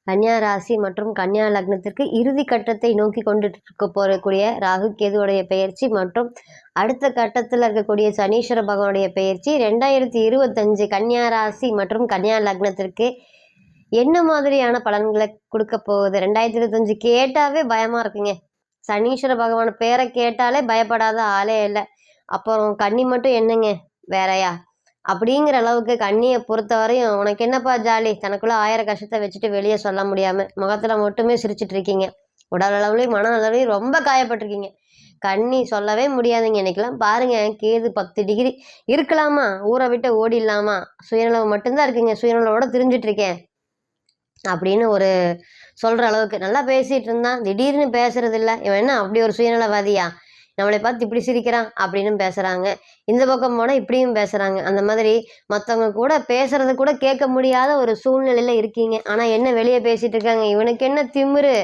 கன்னியா ராசி மற்றும் கன்னியா லக்னத்திற்கு இறுதி கட்டத்தை நோக்கி கொண்டு போகக்கூடிய ராகு கேதுவோடைய பெயர்ச்சி மற்றும் அடுத்த கட்டத்தில் இருக்கக்கூடிய சனீஸ்வர பகவானுடைய பெயர்ச்சி 2025 கன்னியா ராசி மற்றும் கன்னியா லக்னத்திற்கு என்ன மாதிரியான பலன்களை கொடுக்க போகுது? 2025 கேட்டாவே பயமா இருக்குங்க. சனீஸ்வர பகவான் பேரை கேட்டாலே பயப்படாத ஆளே இல்லை. அப்புறம் கன்னி மட்டும் என்னங்க வேறையா அப்படிங்கிற அளவுக்கு கண்ணியை பொறுத்தவரையும் உனக்கு என்னப்பா ஜாலி, தனக்குள்ள 1000 கஷ்டத்தை வச்சுட்டு வெளியே சொல்ல முடியாம முகத்துல மட்டுமே சிரிச்சிட்டு இருக்கீங்க. உடல் அளவுலையும் மன அளவுலையும் ரொம்ப காயப்பட்டிருக்கீங்க. கண்ணி சொல்லவே முடியாதுங்க. இன்னைக்கெல்லாம் பாருங்க, கேது 10 டிகிரி இருக்கலாமா, ஊரை விட்டு ஓடிடலாமா, சுயநலவு மட்டும்தான் இருக்குங்க, சுயநலவோட திரிஞ்சிட்டு இருக்கேன் அப்படின்னு ஒரு சொல்ற அளவுக்கு நல்லா பேசிட்டு இருந்தான். திடீர்னு பேசுறது இல்லை. இவன் என்ன அப்படி ஒரு சுயநலவாதியா, நம்மளை பார்த்து இப்படி சிரிக்கிறான் அப்படின்னு பேசுறாங்க. இந்த பக்கம் போனால் இப்படியும் பேசுறாங்க. அந்த மாதிரி மற்றவங்க கூட பேசுறது கூட கேட்க முடியாத ஒரு சூழ்நிலையில இருக்கீங்க. ஆனால் என்ன வெளியே பேசிட்டு இருக்காங்க, இவனுக்கு என்ன திமிரு,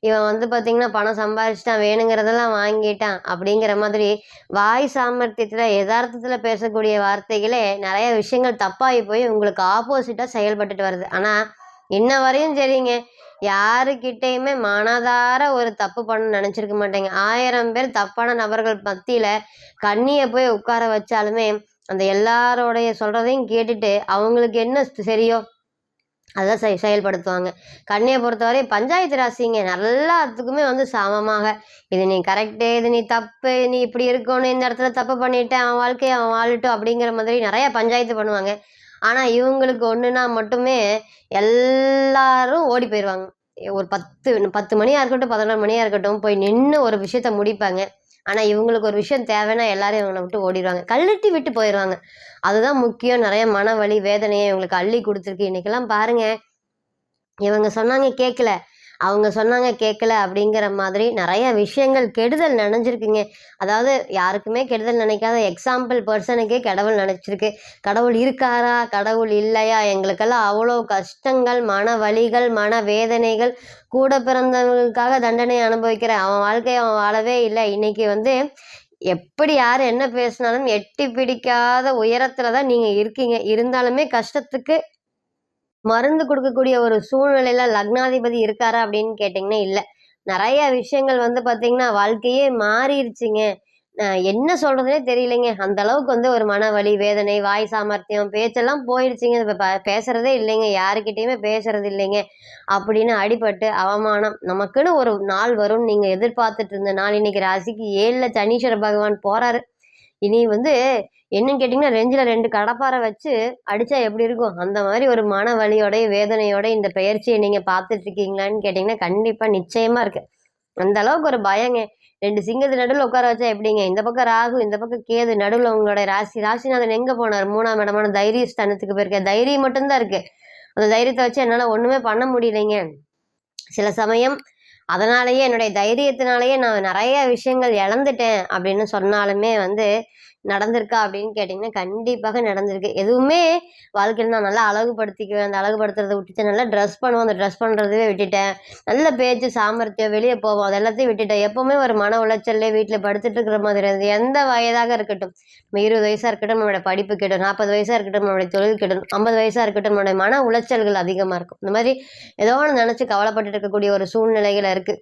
இவன் வந்து பார்த்தீங்கன்னா பணம் சம்பாதிச்சிட்டான், வேணுங்கிறதெல்லாம் வாங்கிட்டான் அப்படிங்கிற மாதிரி வாய் சாமர்த்தியத்தில் யதார்த்தத்தில் பேசக்கூடிய வார்த்தைகளே நிறைய விஷயங்கள் தப்பாகி போய் உங்களுக்கு ஆப்போசிட்டாக செயல்பட்டுட்டு வருது. ஆனால் இன்ன வரையும் சரிங்க, யாருக்கிட்டையுமே மனதார ஒரு தப்பு பண்ண நினைச்சிருக்க மாட்டேங்க. 1000 பேர் தப்பான நபர்கள் மத்தியில கண்ணியை போய் உட்கார வச்சாலுமே அந்த எல்லாரோடைய சொல்றதையும் கேட்டுட்டு அவங்களுக்கு என்ன சரியோ அதான் செயல்படுத்துவாங்க. கண்ணியை பொறுத்தவரை பஞ்சாயத்து ராசிங்க. எல்லாத்துக்குமே வந்து சமமாக இது நீ கரெக்டு, இது நீ தப்பு, நீ இப்படி இருக்கணும், இந்த இடத்துல தப்பு பண்ணிட்டேன், அவன் வாழ்க்கையை அவன் வாழட்டும் அப்படிங்கிற மாதிரி நிறைய பஞ்சாயத்து பண்ணுவாங்க. ஆனால் இவங்களுக்கு ஒன்றுனா மட்டுமே எல்லாரும் ஓடி போயிடுவாங்க. ஒரு 10 மணியாக இருக்கட்டும், 11 மணியாக இருக்கட்டும், போய் நின்று ஒரு விஷயத்த முடிப்பாங்க. ஆனால் இவங்களுக்கு ஒரு விஷயம் தேவைன்னா எல்லாரும் இவங்களை விட்டு ஓடிடுவாங்க, கழட்டி விட்டு போயிடுவாங்க. அதுதான் முக்கியம். நிறைய மன வலி வேதனையை இவங்களுக்கு அள்ளி கொடுத்துருக்கு. இன்னைக்கெல்லாம் பாருங்க, இவங்க சொன்னாங்க கேட்கல, அவங்க சொன்னாங்க கேட்கல அப்படிங்கிற மாதிரி நிறைய விஷயங்கள் கெடுதல் நினைஞ்சிருக்குங்க. அதாவது யாருக்குமே கெடுதல் நினைக்காத எக்ஸாம்பிள் பர்சனுக்கே கடவுள் நினைச்சிருக்கு. கடவுள் இருக்காரா, கடவுள் இல்லையா, எங்களுக்கெல்லாம் அவ்வளோ கஷ்டங்கள், மன வலிகள், மன வேதனைகள், கூட பிறந்தவங்களுக்காக தண்டனை அனுபவிக்கிற அவன் வாழ்க்கையை அவன் வாழவே இல்லை. இன்னைக்கு வந்து எப்படி யார் என்ன பேசினாலும் எட்டி பிடிக்காத உயரத்துல தான் நீங்க இருக்கீங்க. இருந்தாலுமே கஷ்டத்துக்கு மருந்து கொடுக்கக்கூடிய ஒரு சூழ்நிலையில லக்னாதிபதி இருக்காரா அப்படின்னு கேட்டிங்கன்னா இல்லை. நிறைய விஷயங்கள் வந்து பார்த்தீங்கன்னா வாழ்க்கையே மாறிடுச்சுங்க. என்ன சொல்றதுனே தெரியலைங்க. அந்த அளவுக்கு வந்து ஒரு மன வலி வேதனை, வாய் சாமர்த்தியம், பேச்செல்லாம் போயிடுச்சுங்க. இப்போ பேசுறதே இல்லைங்க, யாருக்கிட்டையுமே பேசுறது இல்லைங்க அப்படின்னு அடிபட்டு அவமானம். நமக்குன்னு ஒரு நாள் வரும்னு நீங்க எதிர்பார்த்துட்டு இருந்த நாள் இன்னைக்கு ராசிக்கு 7ல் சனீஸ்வர பகவான் போறாரு. இனி வந்து என்னன்னு கேட்டிங்கன்னா, ரெஞ்சில் 2 கடப்பாரை வச்சு அடித்தா எப்படி இருக்கும், அந்த மாதிரி ஒரு மன வலியோடைய வேதனையோட இந்த பெயர்ச்சியை நீங்கள் பார்த்துட்டு இருக்கீங்களான்னு கேட்டிங்கன்னா கண்டிப்பாக நிச்சயமாக இருக்குது. அந்த அளவுக்கு ஒரு பயங்க. 2 சிங்கத்து நடுவில் உட்கார வச்சா எப்படிங்க, இந்த பக்கம் ராகு இந்த பக்கம் கேது, நடுவில் உங்களோட ராசிநாதன் எங்கே போனார், 3ஆம் இடமான தைரிய ஸ்தானத்துக்கு போயிருக்க. தைரியம் மட்டும்தான் இருக்குது. அந்த தைரியத்தை வச்சு என்னால் ஒன்றுமே பண்ண முடியலைங்க. சில சமயம் அதனாலேயே என்னுடைய தைரியத்தினாலேயே நான் நிறைய விஷயங்கள் இழந்துட்டேன் அப்படின்னு சொன்னாலுமே வந்து நடந்திருக்கா அப்படின்னு கேட்டிங்கன்னா கண்டிப்பாக நடந்திருக்கு. எதுவுமே வாழ்க்கையில் நான் நல்லா அழகுபடுத்திக்குவேன், அந்த அழகுபடுத்துறதை விட்டுட்டு நல்லா ட்ரெஸ் பண்ணுவோம், அந்த ட்ரெஸ் பண்ணுறதவே விட்டுட்டேன். நல்ல பேச்சு சாமர்த்தியம், வெளியே போவோம், அது எல்லாத்தையும் விட்டுட்டேன். எப்போவுமே ஒரு மன உளைச்சல்லே வீட்டில் படுத்துட்டு இருக்கிற மாதிரி இருந்தது. எந்த வயதாக இருக்கட்டும், நம்ம 20 வயசாக இருக்கட்டும் நம்மளோட படிப்பு கெடும், 40 வயசாக இருக்கட்டும் நம்மளுடைய தொழில் கெடும், 50 வயசாக இருக்கட்டும் நம்மளுடைய மன உளைச்சல்கள் அதிகமாக இருக்கும். இந்த மாதிரி ஏதோ ஒன்று நினச்சி கவலைப்பட்டு இருக்கக்கூடிய ஒரு சூழ்நிலைகள் இருக்குது.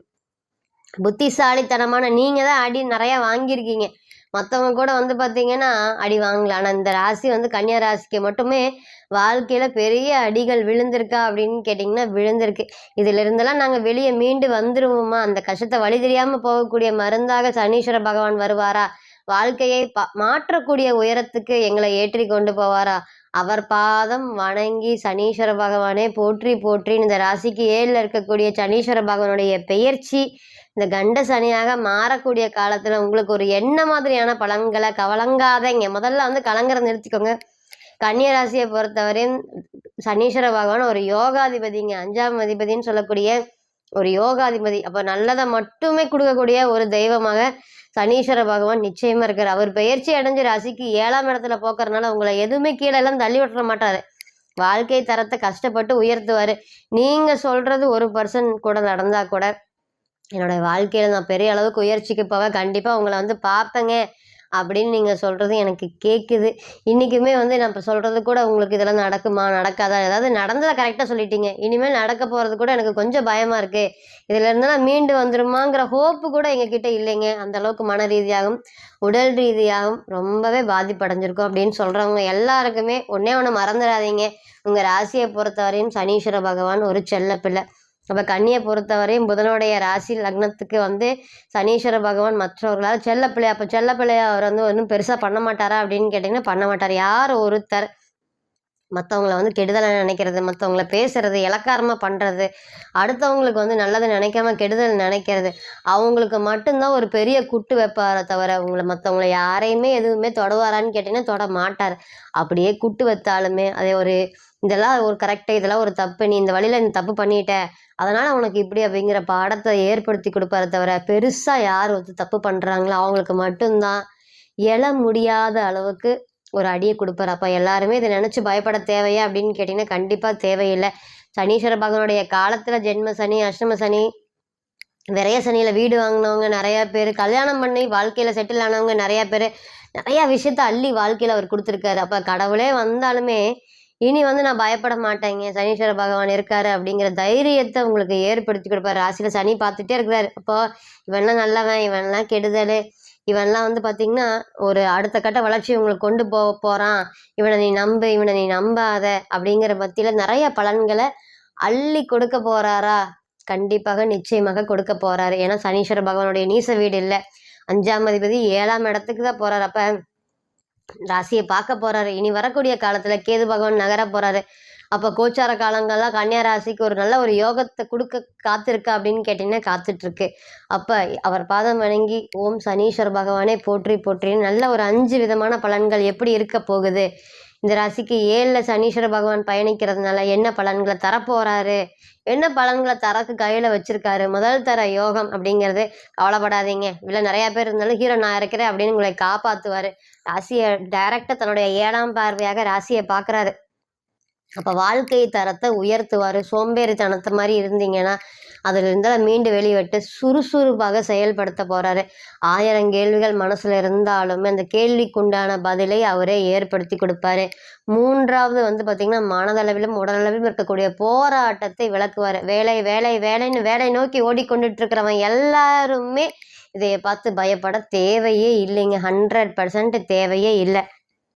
புத்திசாலித்தனமான நீங்கள் தான் அடி நிறையா வாங்கியிருக்கீங்க. மற்றவங்க கூட வந்து பார்த்தீங்கன்னா அடி வாங்கல. ஆனால் இந்த ராசி வந்து கன்னியா ராசிக்கு மட்டுமே வாழ்க்கையில் பெரிய அடிகள் விழுந்திருக்கா அப்படின்னு கேட்டிங்கன்னா விழுந்திருக்கு. இதிலிருந்தெல்லாம் நாங்கள் வெளியே மீண்டு வந்துடுவோமா? அந்த கஷ்டத்தை வழி தெரியாமல் போகக்கூடிய மருந்தாக சனீஸ்வர பகவான் வருவாரா? வாழ்க்கையை மாற்றக்கூடிய உயரத்துக்கு எங்களை ஏற்றி கொண்டு போவாரா? அவர் பாதம் வணங்கி சனீஸ்வர பகவானே போற்றி போற்றின்னு இந்த ராசிக்கு 7ல் இருக்கக்கூடிய சனீஸ்வர பகவானுடைய பெயர்ச்சி இந்த கண்ட சனியாக மாறக்கூடிய காலத்துல உங்களுக்கு ஒரு என்ன மாதிரியான பலன்களை கலங்காதீங்க. முதல்ல வந்து கலங்குறத நிறுத்திக்கோங்க. கன்னியா ராசியை பொறுத்தவரையும் சனீஸ்வர பகவான் ஒரு யோகாதிபதிங்க, 5ஆம் அதிபதினு சொல்லக்கூடிய ஒரு யோகாதிபதி. அப்போ நல்லதை மட்டுமே கொடுக்கக்கூடிய ஒரு தெய்வமாக சனீஸ்வர பகவான் நிச்சயமா இருக்காரு. அவர் பெயர்ச்சி அடைஞ்சு ராசிக்கு 7ஆம் இடத்துல போக்குறதுனால உங்களை எதுவுமே கீழே எல்லாம் தள்ளி விட்டுற மாட்டாரு. வாழ்க்கை தரத்தை கஷ்டப்பட்டு உயர்த்துவாரு. நீங்க சொல்றது 1% கூட நடந்தா கூட என்னோட வாழ்க்கையில நான் பெரிய அளவுக்கு உயர்ச்சிக்கு போவேன், கண்டிப்பா உங்களை வந்து பார்ப்பேங்க அப்படின்னு நீங்கள் சொல்கிறது எனக்கு கேட்குது. இன்றைக்குமே வந்து நான் இப்போ சொல்கிறது கூட உங்களுக்கு இதெல்லாம் நடக்குமா நடக்காதா, ஏதாவது நடந்ததை கரெக்டாக சொல்லிட்டீங்க. இனிமேல் நடக்க போகிறது கூட எனக்கு கொஞ்சம் பயமாக இருக்குது. இதிலேருந்து நான் மீண்டு வந்துருமாங்கிற ஹோப்பு கூட எங்ககிட்ட இல்லைங்க. அந்தளவுக்கு மன ரீதியாகவும் உடல் ரீதியாகவும் ரொம்பவே பாதிப்படைஞ்சிருக்கும் அப்படின்னு சொல்கிறவங்க எல்லாருக்குமே ஒன்றே ஒன்று மறந்துடாதீங்க. உங்கள் ராசியை பொறுத்தவரையும் சனீஸ்வர பகவான் ஒரு செல்லப்பிள்ளை. அப்போ கன்னியை பொறுத்தவரையும் புதனுடைய ராசி லக்னத்துக்கு வந்து சனீஸ்வர பகவான் மற்றவர்களால் செல்லப்பிள்ளை. அப்போ செல்லப்பிள்ளையை அவர் வந்து ஒன்றும் பெருசாக பண்ண மாட்டாரா அப்படின்னு கேட்டிங்கன்னா பண்ண மாட்டார். யார் ஒருத்தர் மற்றவங்கள வந்து கெடுதலை நினைக்கிறது, மற்றவங்கள பேசுறது, இளக்காரமாக பண்ணுறது, அடுத்தவங்களுக்கு வந்து நல்லதை நினைக்காம கெடுதல் நினைக்கிறது, அவங்களுக்கு மட்டும்தான் ஒரு பெரிய குட்டு வைப்பாரை தவிர மற்றவங்கள யாரையுமே எதுவுமே தொடுவாரான்னு கேட்டிங்கன்னா தொட மாட்டார். அப்படியே குட்டு வைத்தாலுமே அதே ஒரு இதெல்லாம் ஒரு கரெக்டு, இதெல்லாம் ஒரு தப்பு, நீ இந்த வழியில் நீ தப்பு பண்ணிட்ட, அதனால் உனக்கு இப்படி அப்படிங்கிற பாடத்தை ஏற்படுத்தி கொடுப்பாரு தவிர பெருசாக யார் வந்து தப்பு பண்ணுறாங்களோ அவங்களுக்கு மட்டும்தான் எழ முடியாத அளவுக்கு ஒரு அடியை கொடுப்பாரு. அப்போ எல்லாருமே இதை நினச்சி பயப்பட தேவையா அப்படின்னு கேட்டிங்கன்னா கண்டிப்பாக தேவையில்லை. சனீஸ்வர பகவானுடைய காலத்தில் ஜென்ம சனி, அஷ்டம சனி, விரைய சனியில் வீடு வாங்கினவங்க நிறையா பேர், கல்யாணம் பண்ணி வாழ்க்கையில் செட்டில் ஆனவங்க நிறையா பேர், நிறையா விஷயத்த அள்ளி வாழ்க்கையில் அவர் கொடுத்துருக்காரு. அப்போ கடவுளே வந்தாலுமே இனி வந்து நான் பயப்பட மாட்டேங்க, சனீஸ்வர பகவான் இருக்காரு அப்படிங்கிற தைரியத்தை உங்களுக்கு ஏற்படுத்தி கொடுப்பாரு. ராசியில் சனி பார்த்துட்டே இருக்கிறாரு. அப்போ இவன்லாம் நல்லவன், இவன்லாம் கெடுதல், இவன்லாம் வந்து பார்த்திங்கன்னா ஒரு அடுத்த கட்ட வளர்ச்சி உங்களுக்கு கொண்டு போகிறான், இவனை நீ நம்பு, இவனை நீ நம்பாத அப்படிங்கிற பற்றியில் நிறைய பலன்களை அள்ளி கொடுக்க போகிறாரா? கண்டிப்பாக நிச்சயமாக கொடுக்க போகிறாரு. ஏன்னா சனீஸ்வர பகவானுடைய நீச வீடு இல்லை, 5ஆம் அதிபதி 7ஆம் இடத்துக்கு தான் போகிறார். அப்போ ராசியை பார்க்க போகிறாரு. இனி வரக்கூடிய காலத்தில் கேது பகவான் நகர போகிறாரு. அப்போ கோச்சார காலங்கள்லாம் கன்னியா ராசிக்கு ஒரு நல்ல ஒரு யோகத்தை கொடுக்க காத்திருக்கா அப்படின்னு கேட்டிங்கன்னா காத்துட்ருக்கு. அப்போ அவர் பாதம் வணங்கி ஓம் சனீஸ்வர பகவானே போற்றி போற்றின்னு நல்ல ஒரு 5 விதமான பலன்கள் எப்படி இருக்க போகுது, இந்த ராசிக்கு 7ல் சனீஸ்வர பகவான் பயணிக்கிறதுனால என்ன பலன்களை தரப்போகிறாரு, என்ன பலன்களை தரக்கு கையில் வச்சுருக்காரு, முதல் தர யோகம் அப்படிங்கிறது கவலைப்படாதீங்க. இல்லை நிறையா பேர் இருந்தாலும் ஹீரோ நான் இருக்கிறேன் அப்படின்னு உங்களை காப்பாற்றுவார். ராசியை டைரக்டாக தன்னுடைய 7ஆம் பார்வையாக ராசியை பார்க்குறாரு. அப்போ வாழ்க்கை தரத்தை உயர்த்துவார். சோம்பேறித்தனத்தை மாதிரி இருந்தீங்கன்னா அதிலிருந்தால் மீண்டு வெளிவிட்டு சுறுசுறுப்பாக செயல்படுத்த போகிறாரு. 1000 கேள்விகள் மனசில் இருந்தாலுமே அந்த கேள்விக்குண்டான பதிலை அவரே ஏற்படுத்தி கொடுப்பாரு. 3வது வந்து பார்த்திங்கன்னா மனதளவிலும் உடலளவிலும் இருக்கக்கூடிய போராட்டத்தை விளக்குவார். வேலை வேலை வேலைன்னு வேலை நோக்கி ஓடிக்கொண்டுட்டு இருக்கிறவன் எல்லாருமே இதையை பார்த்து பயப்பட தேவையே இல்லைங்க. 100% தேவையே இல்லை.